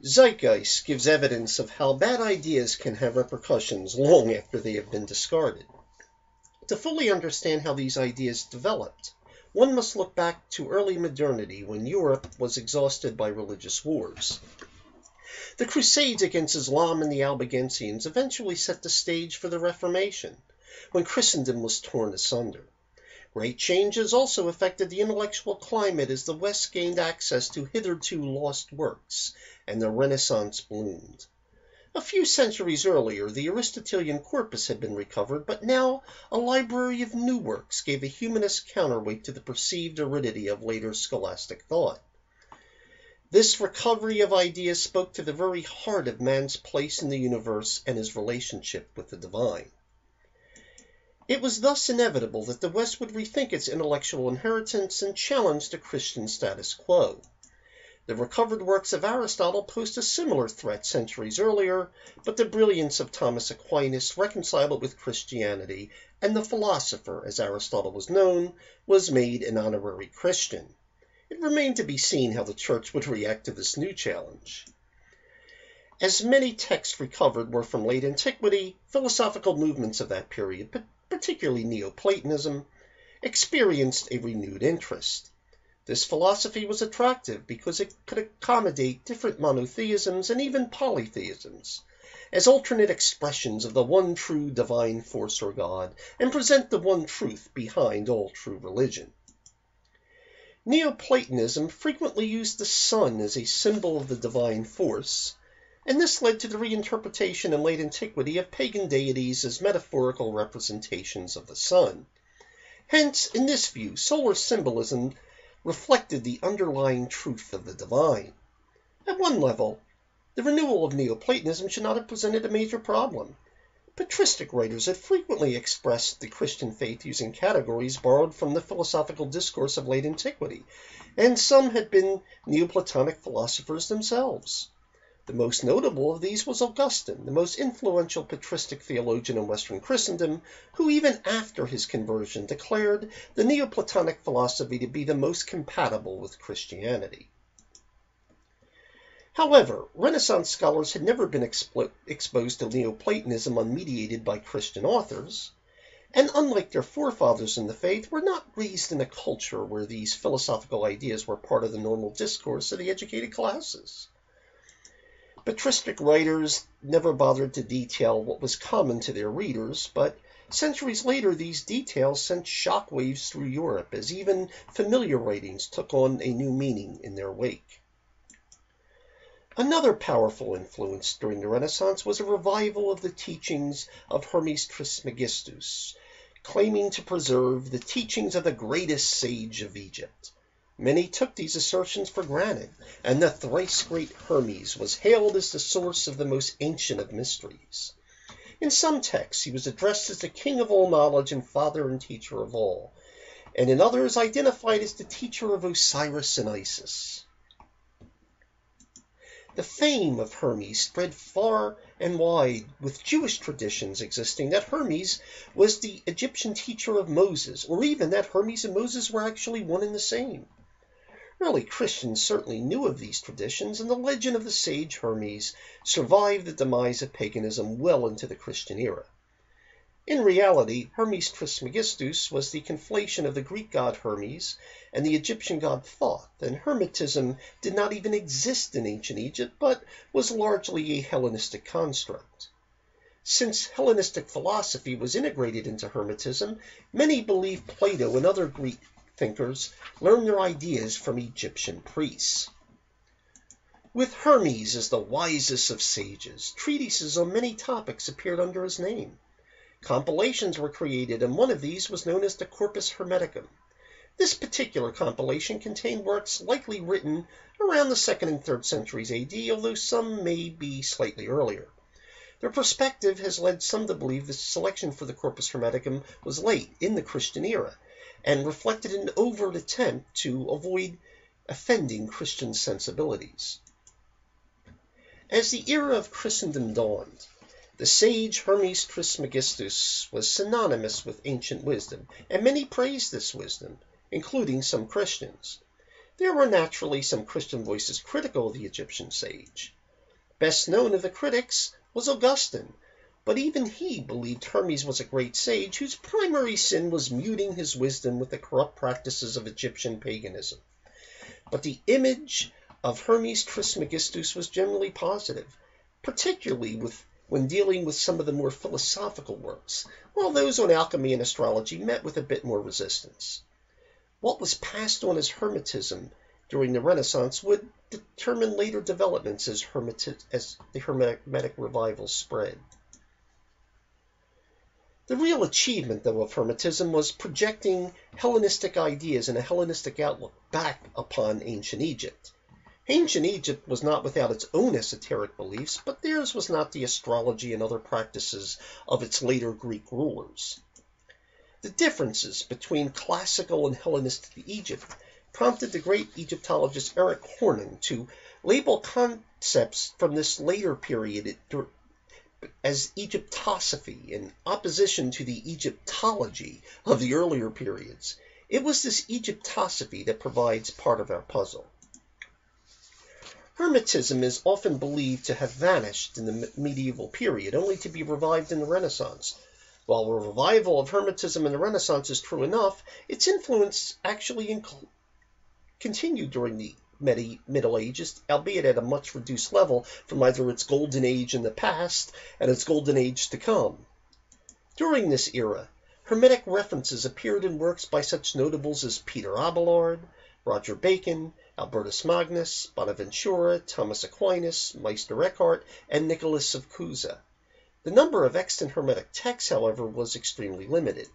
Zeitgeist gives evidence of how bad ideas can have repercussions long after they have been discarded. To fully understand how these ideas developed, one must look back to early modernity when Europe was exhausted by religious wars. The Crusades against Islam and the Albigensians eventually set the stage for the Reformation, when Christendom was torn asunder. Great changes also affected the intellectual climate as the West gained access to hitherto lost works, and the Renaissance bloomed. A few centuries earlier, the Aristotelian corpus had been recovered, but now a library of new works gave a humanist counterweight to the perceived aridity of later scholastic thought. This recovery of ideas spoke to the very heart of man's place in the universe and his relationship with the divine. It was thus inevitable that the West would rethink its intellectual inheritance and challenge the Christian status quo. The recovered works of Aristotle posed a similar threat centuries earlier, but the brilliance of Thomas Aquinas reconciled it with Christianity, and the philosopher, as Aristotle was known, was made an honorary Christian. It remained to be seen how the Church would react to this new challenge. As many texts recovered were from late antiquity, philosophical movements of that period, particularly Neoplatonism, experienced a renewed interest. This philosophy was attractive because it could accommodate different monotheisms and even polytheisms, as alternate expressions of the one true divine force or God, and present the one truth behind all true religion. Neoplatonism frequently used the sun as a symbol of the divine force, and this led to the reinterpretation in late antiquity of pagan deities as metaphorical representations of the sun. Hence, in this view, solar symbolism reflected the underlying truth of the divine. At one level, the renewal of Neoplatonism should not have presented a major problem. Patristic writers had frequently expressed the Christian faith using categories borrowed from the philosophical discourse of late antiquity, and some had been Neoplatonic philosophers themselves. The most notable of these was Augustine, the most influential patristic theologian in Western Christendom, who even after his conversion declared the Neoplatonic philosophy to be the most compatible with Christianity. However, Renaissance scholars had never been exposed to Neoplatonism unmediated by Christian authors, and unlike their forefathers in the faith, were not raised in a culture where these philosophical ideas were part of the normal discourse of the educated classes. Patristic writers never bothered to detail what was common to their readers, but centuries later these details sent shockwaves through Europe as even familiar writings took on a new meaning in their wake. Another powerful influence during the Renaissance was a revival of the teachings of Hermes Trismegistus, claiming to preserve the teachings of the greatest sage of Egypt. Many took these assertions for granted, and the thrice great Hermes was hailed as the source of the most ancient of mysteries. In some texts he was addressed as the king of all knowledge and father and teacher of all, and in others identified as the teacher of Osiris and Isis. The fame of Hermes spread far and wide, with Jewish traditions existing that Hermes was the Egyptian teacher of Moses, or even that Hermes and Moses were actually one and the same. Early Christians certainly knew of these traditions, and the legend of the sage Hermes survived the demise of paganism well into the Christian era. In reality, Hermes Trismegistus was the conflation of the Greek god Hermes and the Egyptian god Thoth, and Hermetism did not even exist in ancient Egypt, but was largely a Hellenistic construct. Since Hellenistic philosophy was integrated into Hermetism, many believe Plato and other Greek thinkers learned their ideas from Egyptian priests. With Hermes as the wisest of sages, treatises on many topics appeared under his name. Compilations were created, and one of these was known as the Corpus Hermeticum. This particular compilation contained works likely written around the 2nd and 3rd centuries AD, although some may be slightly earlier. Their perspective has led some to believe the selection for the Corpus Hermeticum was late in the Christian era, and reflected an overt attempt to avoid offending Christian sensibilities. As the era of Christendom dawned, the sage Hermes Trismegistus was synonymous with ancient wisdom, and many praised this wisdom, including some Christians. There were naturally some Christian voices critical of the Egyptian sage. Best known of the critics was Augustine, but even he believed Hermes was a great sage whose primary sin was muting his wisdom with the corrupt practices of Egyptian paganism. But the image of Hermes Trismegistus was generally positive, particularly when dealing with some of the more philosophical works, while those on alchemy and astrology met with a bit more resistance. What was passed on as Hermetism during the Renaissance would determine later developments as the Hermetic revival spread. The real achievement, though, of Hermetism was projecting Hellenistic ideas and a Hellenistic outlook back upon ancient Egypt. Ancient Egypt was not without its own esoteric beliefs, but theirs was not the astrology and other practices of its later Greek rulers. The differences between classical and Hellenistic Egypt prompted the great Egyptologist Eric Hornen to label concepts from this later period as Egyptosophy in opposition to the Egyptology of the earlier periods. It was this Egyptosophy that provides part of our puzzle. Hermetism is often believed to have vanished in the medieval period, only to be revived in the Renaissance. While a revival of Hermetism in the Renaissance is true enough, its influence actually continued during the Middle Ages, albeit at a much reduced level from either its golden age in the past and its golden age to come. During this era, Hermetic references appeared in works by such notables as Peter Abelard, Roger Bacon, Albertus Magnus, Bonaventura, Thomas Aquinas, Meister Eckhart, and Nicholas of Cusa. The number of extant Hermetic texts, however, was extremely limited.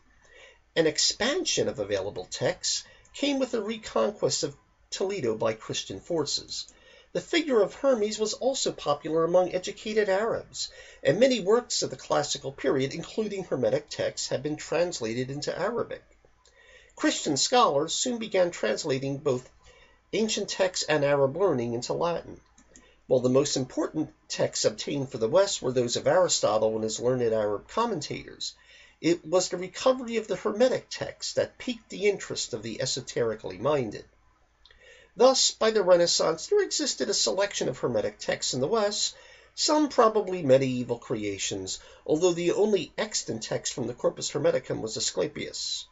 An expansion of available texts came with the reconquest of Toledo by Christian forces. The figure of Hermes was also popular among educated Arabs, and many works of the classical period, including Hermetic texts, had been translated into Arabic. Christian scholars soon began translating both ancient texts and Arab learning into Latin. While the most important texts obtained for the West were those of Aristotle and his learned Arab commentators, it was the recovery of the Hermetic texts that piqued the interest of the esoterically minded. Thus, by the Renaissance, there existed a selection of Hermetic texts in the West, some probably medieval creations, although the only extant text from the Corpus Hermeticum was Asclepius.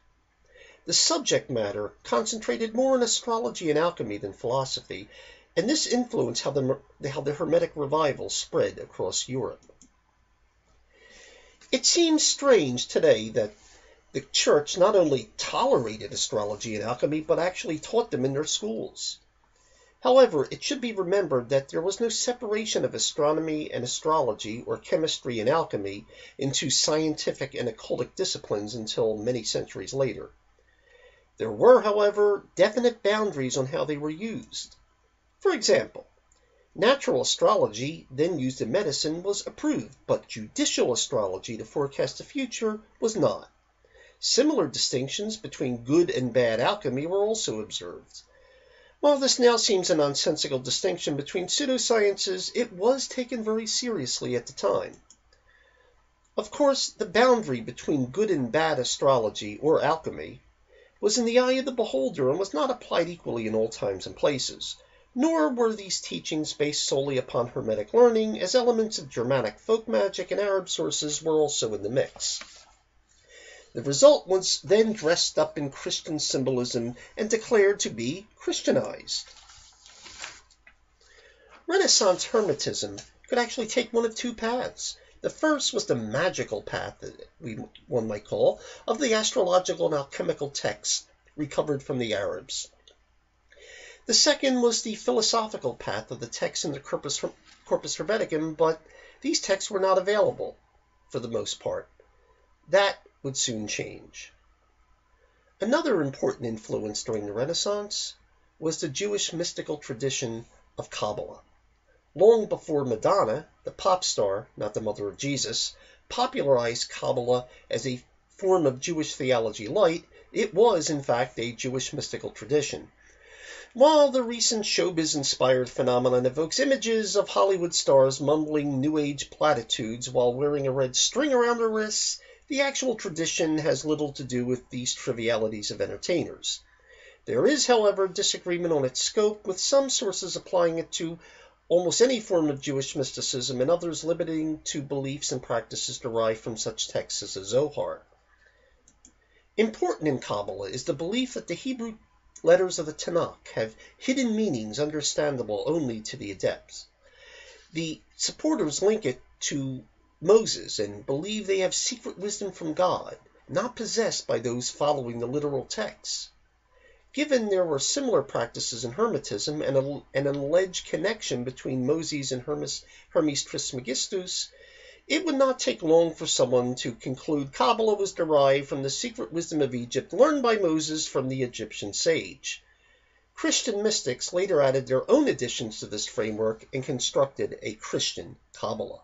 The subject matter concentrated more on astrology and alchemy than philosophy, and this influenced how the Hermetic revival spread across Europe. It seems strange today that the Church not only tolerated astrology and alchemy, but actually taught them in their schools. However, it should be remembered that there was no separation of astronomy and astrology, or chemistry and alchemy, into scientific and occultic disciplines until many centuries later. There were, however, definite boundaries on how they were used. For example, natural astrology, then used in medicine, was approved, but judicial astrology to forecast the future was not. Similar distinctions between good and bad alchemy were also observed. While this now seems a nonsensical distinction between pseudosciences, it was taken very seriously at the time. Of course, the boundary between good and bad astrology, or alchemy, was in the eye of the beholder and was not applied equally in all times and places. Nor were these teachings based solely upon Hermetic learning, as elements of Germanic folk magic and Arab sources were also in the mix. The result was then dressed up in Christian symbolism and declared to be Christianized. Renaissance Hermetism could actually take one of two paths. The first was the magical path, one might call, of the astrological and alchemical texts recovered from the Arabs. The second was the philosophical path of the texts in the Corpus Hermeticum, but these texts were not available, for the most part. That would soon change. Another important influence during the Renaissance was the Jewish mystical tradition of Kabbalah. Long before Madonna, the pop star, not the mother of Jesus, popularized Kabbalah as a form of Jewish theology light, it was, in fact, a Jewish mystical tradition. While the recent showbiz-inspired phenomenon evokes images of Hollywood stars mumbling New Age platitudes while wearing a red string around their wrists, the actual tradition has little to do with these trivialities of entertainers. There is, however, disagreement on its scope, with some sources applying it to almost any form of Jewish mysticism, and others limiting to beliefs and practices derived from such texts as the Zohar. Important in Kabbalah is the belief that the Hebrew letters of the Tanakh have hidden meanings understandable only to the adepts. The supporters link it to Moses and believe they have secret wisdom from God, not possessed by those following the literal texts. Given there were similar practices in Hermetism and an alleged connection between Moses and Hermes Trismegistus, it would not take long for someone to conclude Kabbalah was derived from the secret wisdom of Egypt learned by Moses from the Egyptian sage. Christian mystics later added their own additions to this framework and constructed a Christian Kabbalah.